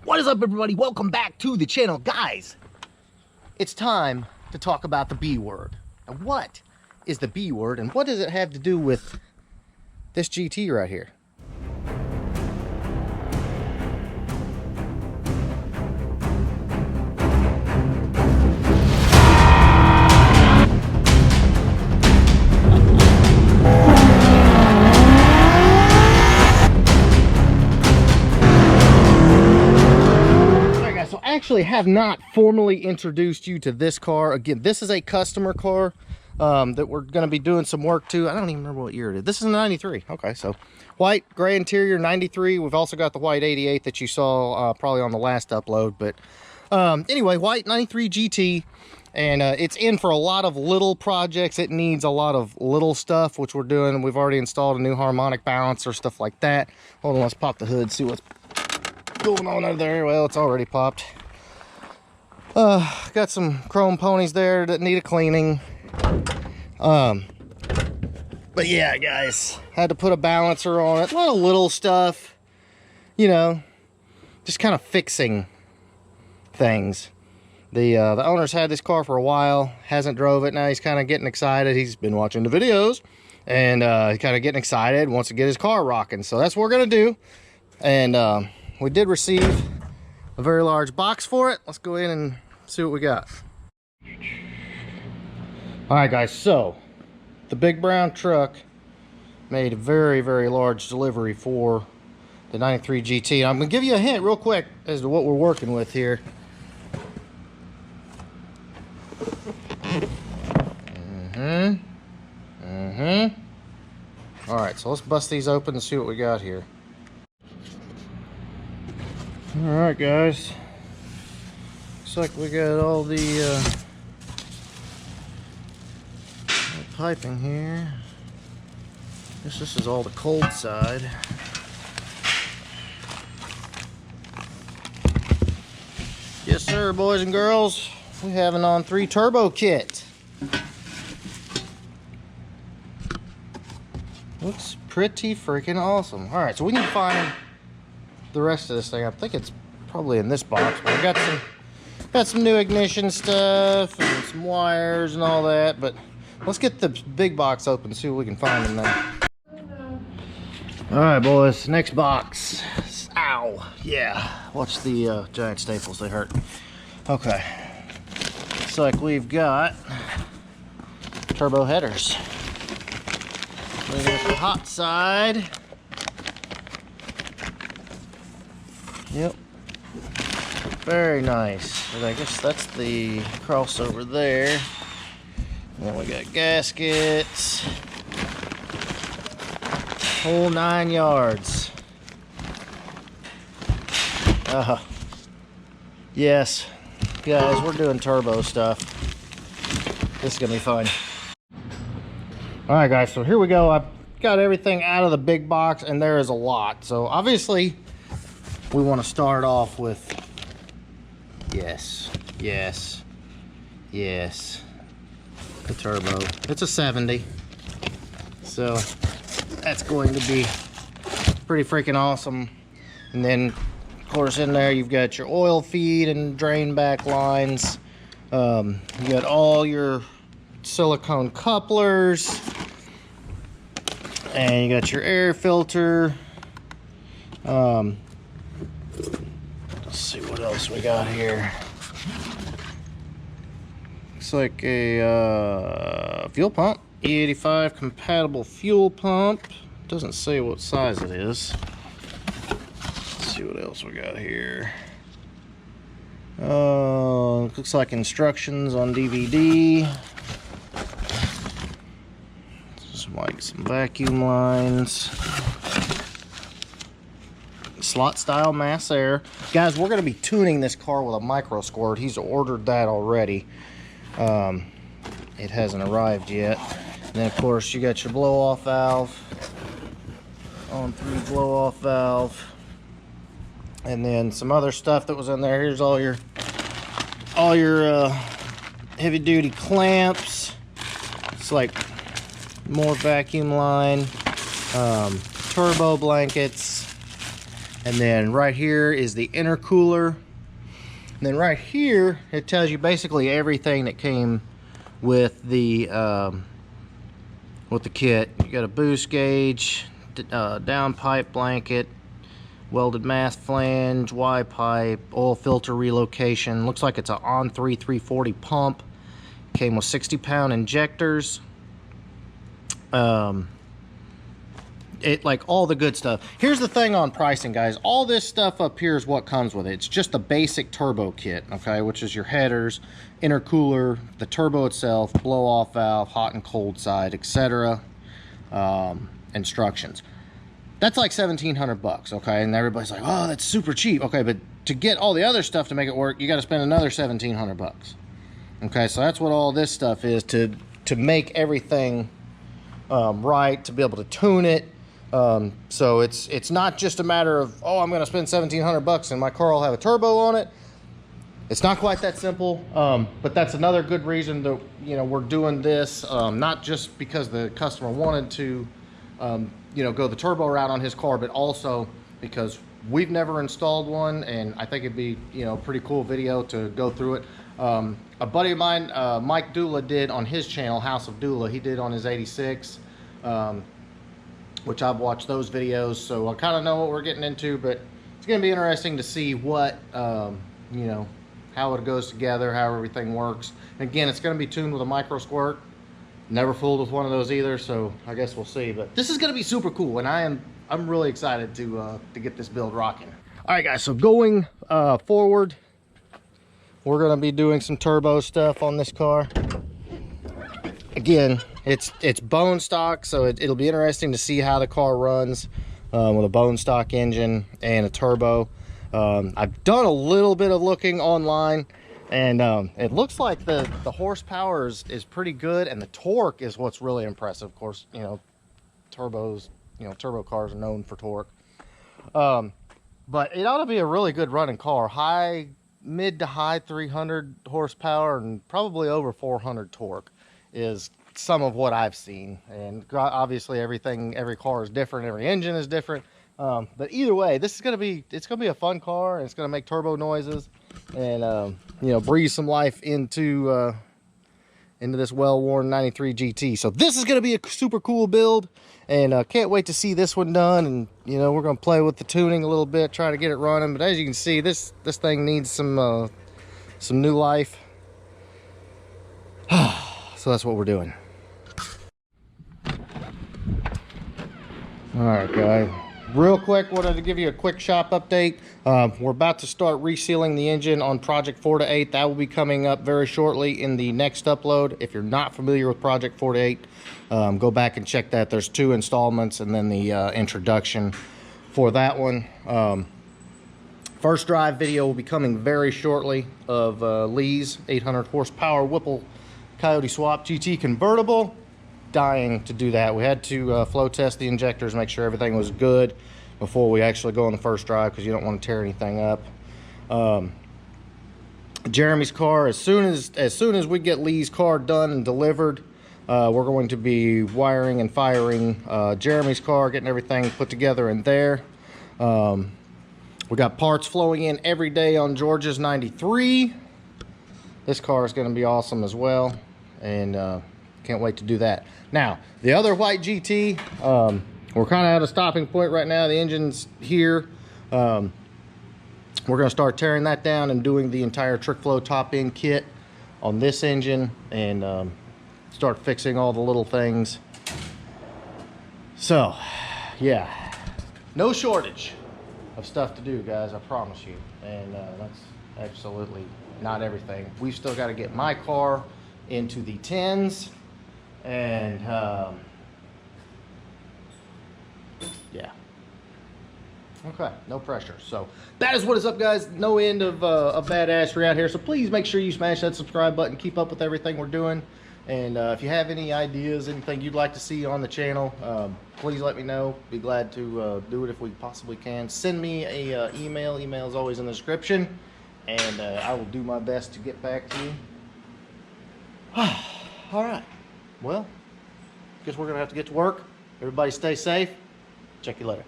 What is up, everybody? Welcome back to the channel. Guys, it's time to talk about the B word. Now, what is the B word and what does it have to do with this GT right here? Actually have not formally introduced you to this car. Again, this is a customer car that we're going to be doing some work to. I don't even remember what year it is. This is a 93. Okay, so white, gray interior, 93. We've also got the white 88 that you saw probably on the last upload. But anyway, white 93 GT. And it's in for a lot of little projects. It needs a lot of little stuff, which we're doing. We've already installed a new harmonic balancer, stuff like that. Hold on, let's pop the hood, see what's going on over there. Well, it's already popped. Got some chrome ponies there that need a cleaning. But yeah, guys, had to put a balancer on it. A lot of little stuff, you know, just kind of fixing things. The owner's had this car for a while, hasn't drove it. Now he's kind of getting excited. He's been watching the videos and he's kind of getting excited, wants to get his car rocking. So that's what we're going to do. And we did receive a very large box for it. Let's go in and see what we got. All right, guys, so the big brown truck made a very, very large delivery for the 93 GT. I'm gonna give you a hint real quick as to what we're working with here. All right, so let's bust these open and see what we got here. All right, guys, looks like we got all the piping here. Guess this is all the cold side. Yes, sir, boys and girls. We have an on 3 turbo kit. Looks pretty freaking awesome. All right, so we need to find the rest of this thing. I think it's probably in this box, but I got some new ignition stuff and some wires and all that. But let's get the big box open and see what we can find in there. All right, boys, next box. Ow, yeah, watch the giant staples, they hurt. Okay, looks like we've got turbo headers. We got the hot side. Yep, very nice. And I guess that's the crossover there. And then we got gaskets, whole 9 yards. Yes, guys, we're doing turbo stuff. This is gonna be fun. All right, guys, so here we go. I've got everything out of the big box, and there is a lot. So obviously, we want to start off with, yes, the turbo. It's a 70, so that's going to be pretty freaking awesome. And then, of course, in there you've got your oil feed and drain back lines. You got all your silicone couplers, and you got your air filter. Let's see what else we got here. Looks like a fuel pump, E85 compatible fuel pump. Doesn't say what size it is. Let's see what else we got here. Looks like instructions on DVD. Some vacuum lines. Slot style mass air. Guys, we're going to be tuning this car with a micro squirt. He's ordered that already. It hasn't arrived yet. And then, of course, you got your blow off valve. On 3 blow off valve. And then some other stuff that was in there. Here's all your heavy duty clamps. It's like more vacuum line, turbo blankets, And then right here is the intercooler. And then right here, it tells you basically everything that came with the kit. You got a boost gauge, downpipe blanket, welded mast flange, Y pipe, oil filter relocation. Looks like it's an on 340 pump. Came with 60-pound injectors. It, like, all the good stuff. Here's the thing on pricing, guys. All this stuff up here is what comes with it. It's just the basic turbo kit, okay, which is your headers, intercooler, the turbo itself, blow off valve, hot and cold side, etc. Instructions. That's like 1,700 bucks, okay? And everybody's like, oh, that's super cheap. Okay, but to get all the other stuff to make it work, you got to spend another 1,700 bucks. Okay, so that's what all this stuff is to make everything right, to be able to tune it. So it's not just a matter of, oh, I'm going to spend 1,700 bucks and my car will have a turbo on it. It's not quite that simple, but that's another good reason that, you know, we're doing this, not just because the customer wanted to, you know, go the turbo route on his car, but also because we've never installed one, and I think it'd be, you know, a pretty cool video to go through it. A buddy of mine, Mike Dula, did on his channel, House of Dula, he did on his 86, which I've watched those videos, so I kind of know what we're getting into, but it's going to be interesting to see what, you know, how it goes together, how everything works. And again, it's going to be tuned with a micro squirt. Never fooled with one of those either, so I guess we'll see. But this is going to be super cool, and I'm really excited to get this build rocking. All right, guys, so going forward, we're going to be doing some turbo stuff on this car. Again, it's bone stock, so it'll be interesting to see how the car runs with a bone stock engine and a turbo. I've done a little bit of looking online, and it looks like the horsepower is pretty good, and the torque is what's really impressive. Of course, you know, turbos, you know, turbo cars are known for torque. But it ought to be a really good running car. Mid to high 300 horsepower and probably over 400 torque is some of what I've seen. And obviously every car is different, every engine is different. But either way, it's gonna be a fun car, and it's gonna make turbo noises and you know, breathe some life into this well-worn 93 GT. So this is gonna be a super cool build, and can't wait to see this one done. And you know, we're gonna play with the tuning a little bit, try to get it running. But as you can see, this thing needs some new life. So that's what we're doing. All right, guys. Real quick, wanted to give you a quick shop update. We're about to start resealing the engine on Project 4 to 8. That will be coming up very shortly in the next upload. If you're not familiar with Project 4 to 8, go back and check that. There's 2 installments and then the introduction for that one. First drive video will be coming very shortly of Lee's 800 horsepower Whipple Coyote Swap GT convertible. Dying to do that. We had to flow test the injectors, make sure everything was good before we actually go on the first drive, because you don't want to tear anything up. Jeremy's car, as soon as we get Lee's car done and delivered, we're going to be wiring and firing Jeremy's car, getting everything put together in there. We got parts flowing in every day on George's 93. This car is going to be awesome as well, and can't wait to do that. Now, the other white GT, we're kind of at a stopping point right now. The engine's here. We're going to start tearing that down and doing the entire trick flow top end kit on this engine, and start fixing all the little things. So, yeah, no shortage of stuff to do, guys, I promise you. And that's absolutely not everything. We've still got to get my car into the 10s. And yeah, okay, no pressure. So that is what is up, guys. No end of badassery out here, so please make sure you smash that subscribe button, keep up with everything we're doing. And if you have any ideas, anything you'd like to see on the channel, please let me know. Be glad to do it if we possibly can. Send me a email is always in the description, and I will do my best to get back to you. All right. Well, guess we're going to have to get to work. Everybody stay safe. Check you later.